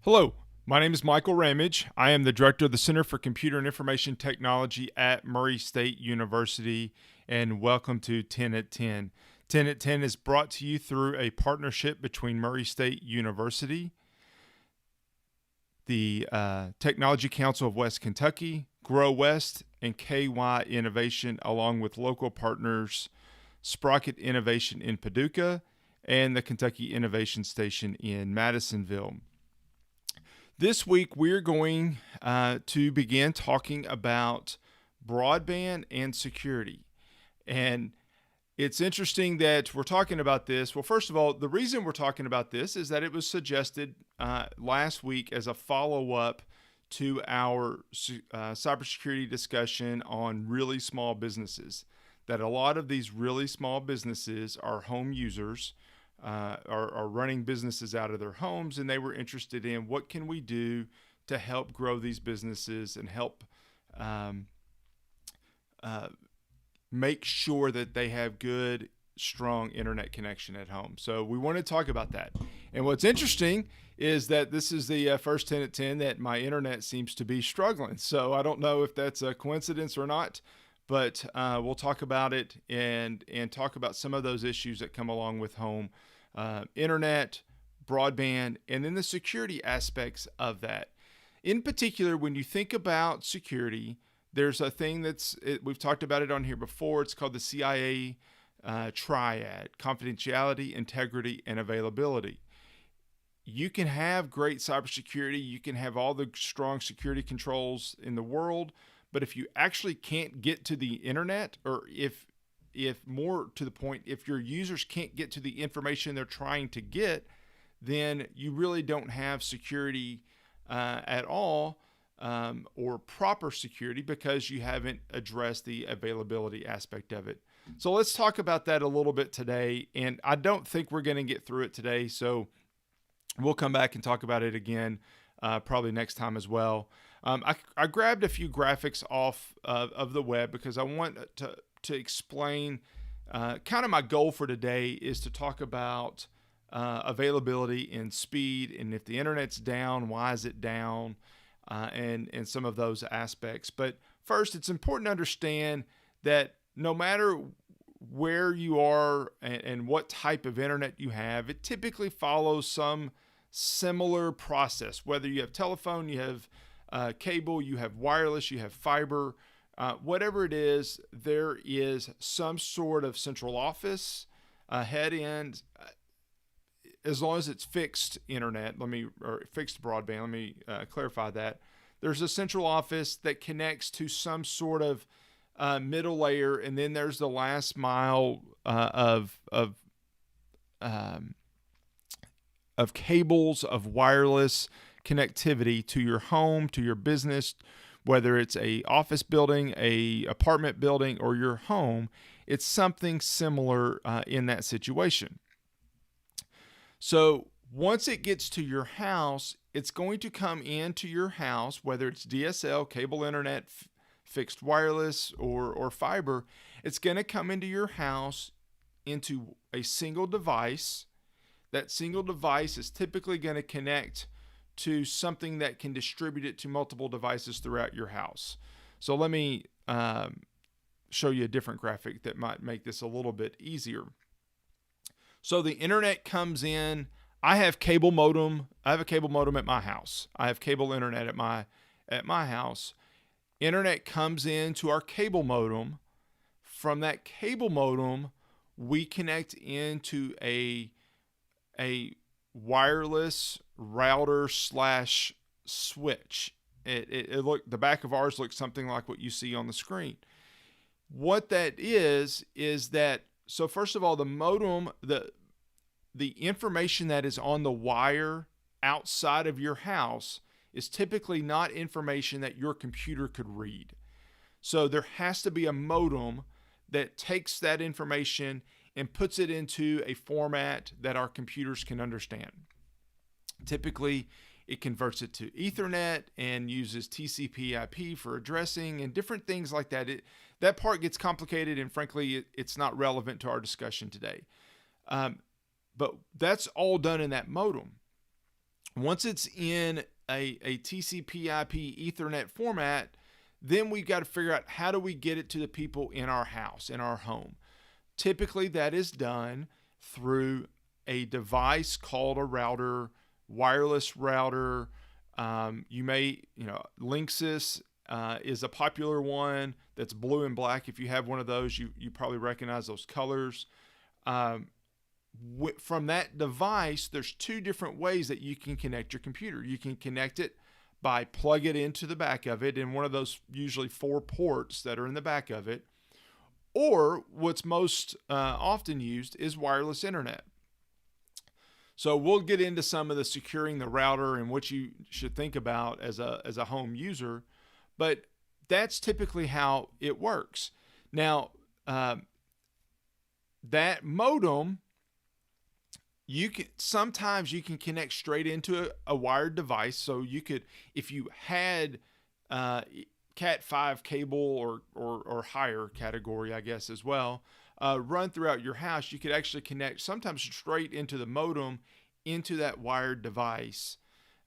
Hello, my name is Michael Ramage. I am the director of the Center for Computer and Information Technology at Murray State University, and welcome to 10 at 10. 10 at 10 is brought to you through a partnership between Murray State University, the Technology Council of West Kentucky, Grow West, and KY Innovation, along with local partners Sprocket Innovation in Paducah and the Kentucky Innovation Station in Madisonville. This week, we're going to begin talking about broadband and security. And it's interesting that we're talking about this. Well, first of all, the reason we're talking about this is that it was suggested last week as a follow-up to our cybersecurity discussion on really small businesses. That a lot of these really small businesses are home users, are running businesses out of their homes, and they were interested in what can we do to help grow these businesses and help make sure that they have good, strong internet connection at home. So we want to talk about that. And what's interesting is that this is the first 10 at 10 that my internet seems to be struggling. So I don't know if that's a coincidence or not, but we'll talk about it and talk about some of those issues that come along with home internet, broadband, and then the security aspects of that. In particular, when you think about security, there's a thing we've talked about it on here before. It's called the CIA triad: confidentiality, integrity, and availability. You can have great cybersecurity, you can have all the strong security controls in the world, but if you actually can't get to the internet, or if more to the point, if your users can't get to the information they're trying to get, then you really don't have security at all, or proper security, because you haven't addressed the availability aspect of it. So let's talk about that a little bit today. And I don't think we're going to get through it today, so we'll come back and talk about it again probably next time as well. I grabbed a few graphics off of the web because I want to explain kind of my goal for today is to talk about availability and speed, and if the internet's down, why is it down, and some of those aspects. But first, it's important to understand that no matter where you are and what type of internet you have, it typically follows some similar process. Whether you have telephone, you have cable, you have wireless, you have fiber, whatever it is, there is some sort of central office, head end, as long as it's fixed internet, or fixed broadband, let me clarify that. There's a central office that connects to some sort of middle layer, and then there's the last mile of cables, of wireless connectivity to your home, to your business, whether it's a office building, a apartment building, or your home. It's something similar in that situation. So once it gets to your house, it's going to come into your house, whether it's DSL, cable internet, fixed wireless, or fiber. It's going to come into your house into a single device. That single device is typically going to connect to something that can distribute it to multiple devices throughout your house. So let me show you a different graphic that might make this a little bit easier. So the internet comes in. I have cable modem. I have a cable modem at my house. I have cable internet at my house. Internet comes into our cable modem. From that cable modem, we connect into a wireless router / switch. The back of ours looks something like what you see on the screen. What that is that, so first of all, the modem, the information that is on the wire outside of your house is typically not information that your computer could read. So there has to be a modem that takes that information and puts it into a format that our computers can understand. Typically, it converts it to Ethernet and uses TCP/IP for addressing and different things like that. That part gets complicated, and frankly, it's not relevant to our discussion today. But that's all done in that modem. Once it's in a TCP/IP Ethernet format, then we've got to figure out how do we get it to the people in our house, in our home. Typically, that is done through a device called a router, wireless router. Linksys is a popular one that's blue and black. If you have one of those, you probably recognize those colors. From that device, there's two different ways that you can connect your computer. You can connect it by plug it into the back of it in one of those usually 4 ports that are in the back of it. Or what's most often used is wireless internet. So we'll get into some of the securing the router and what you should think about as a home user, but that's typically how it works. Now, that modem, sometimes you can connect straight into a wired device. So you could, if you had Cat 5 cable or higher category, I guess, as well, run throughout your house, you could actually connect sometimes straight into the modem into that wired device.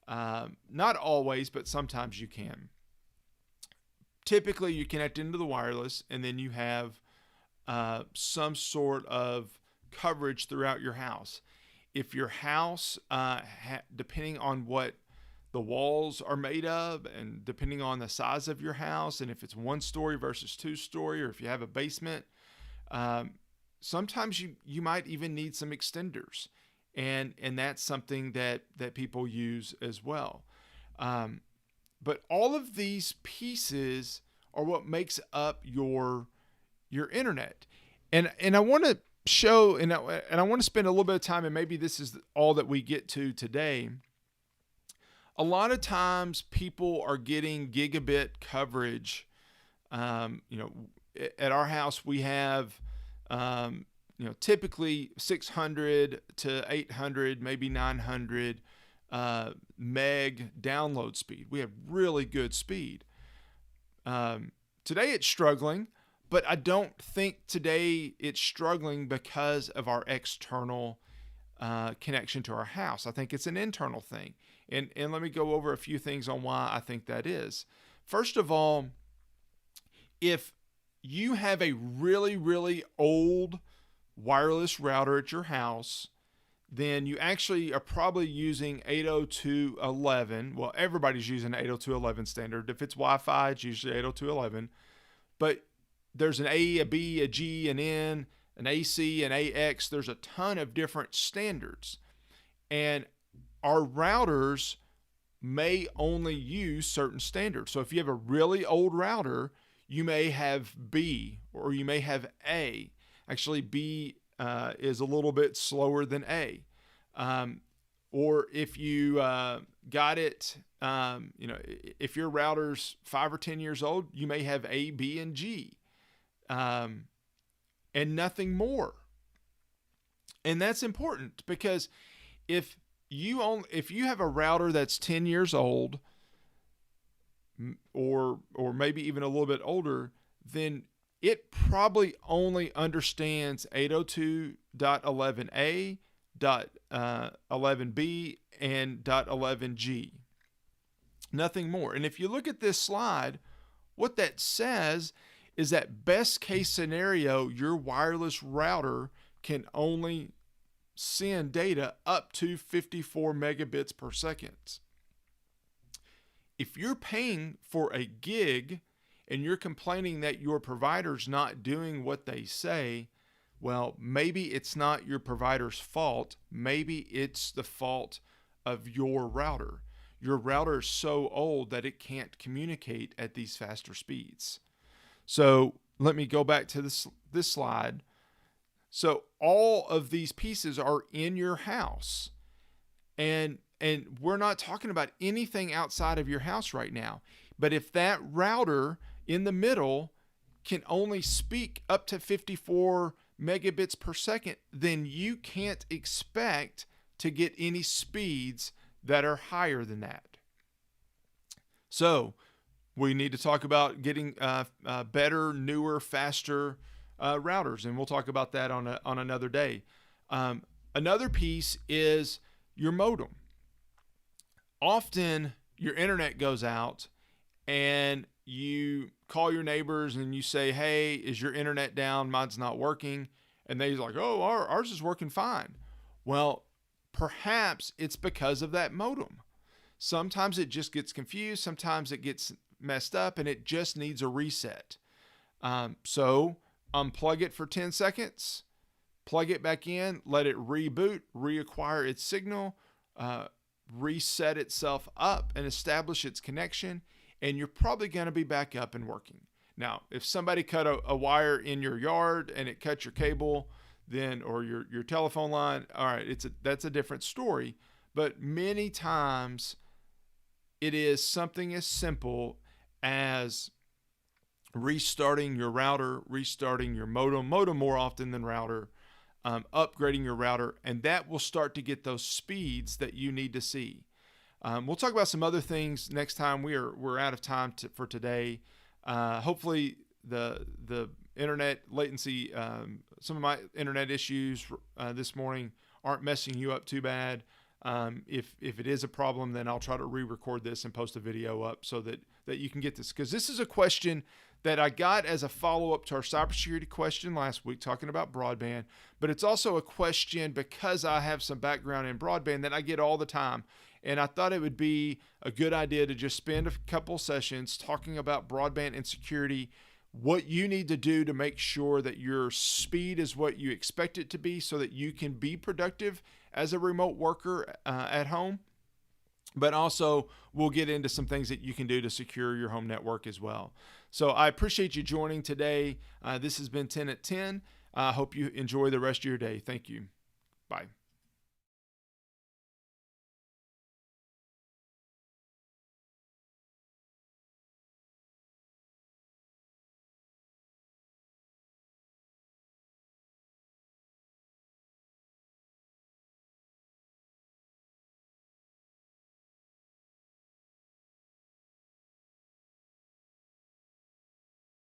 Not always, but sometimes you can. Typically, you connect into the wireless, and then you have some sort of coverage throughout your house. If your house, depending on what the walls are made of, and depending on the size of your house, and if it's 1-story versus 2-story, or if you have a basement, sometimes you might even need some extenders, and that's something that people use as well. But all of these pieces are what makes up your internet, and I want to show, and I want to spend a little bit of time, and maybe this is all that we get to today. A lot of times people are getting gigabit coverage. At our house we have, typically 600 to 800, maybe 900 meg download speed. We have really good speed. Today it's struggling, but I don't think today it's struggling because of our external connection to our house. I think it's an internal thing. And let me go over a few things on why I think that is. First of all, if you have a really, really old wireless router at your house, then you actually are probably using 802.11. Well, everybody's using 802.11 standard. If it's Wi-Fi, it's usually 802.11. But there's an A, a B, a G, an N, an AC, an AX. There's a ton of different standards. And our routers may only use certain standards. So if you have a really old router, you may have B or you may have A. Actually, B is a little bit slower than A. Or if you got it, if your router's 5 or 10 years old, you may have A, B, and G, and nothing more. And that's important because if you have a router that's 10 years old, or maybe even a little bit older, then it probably only understands 802.11a, .11b, and .11g. Nothing more. And if you look at this slide, what that says is that best case scenario, your wireless router can only send data up to 54 megabits per second. If you're paying for a gig and you're complaining that your provider's not doing what they say, well, maybe it's not your provider's fault. Maybe it's the fault of your router. Your router is so old that it can't communicate at these faster speeds. So let me go back to this slide. So all of these pieces are in your house, and we're not talking about anything outside of your house right now. But if that router in the middle can only speak up to 54 megabits per second, then you can't expect to get any speeds that are higher than that. So we need to talk about getting better, newer, faster routers, and we'll talk about that on another day. Another piece is your modem. often your internet goes out and you call your neighbors and you say, hey, is your internet down? Mine's not working. And they're like, oh, ours is working fine. Well, perhaps it's because of that modem. Sometimes it just gets confused. Sometimes it gets messed up and it just needs a reset. So unplug it for 10 seconds, plug it back in, let it reboot, reacquire its signal, reset itself up and establish its connection, and you're probably going to be back up and working. Now, if somebody cut a wire in your yard and it cut your cable, then or your telephone line, all right, that's a different story. But many times it is something as simple as restarting your router, restarting your modem more often than router, upgrading your router, and that will start to get those speeds that you need to see. We'll talk about some other things next time. We're out of time for today. Hopefully the internet latency, some of my internet issues this morning aren't messing you up too bad. If it is a problem, then I'll try to re-record this and post a video up so that you can get this, because this is a question that I got as a follow-up to our cybersecurity question last week talking about broadband, but it's also a question because I have some background in broadband that I get all the time. And I thought it would be a good idea to just spend a couple sessions talking about broadband and security, what you need to do to make sure that your speed is what you expect it to be so that you can be productive as a remote worker at home. But also we'll get into some things that you can do to secure your home network as well. So I appreciate you joining today. This has been 10 at 10. I hope you enjoy the rest of your day. Thank you. Bye.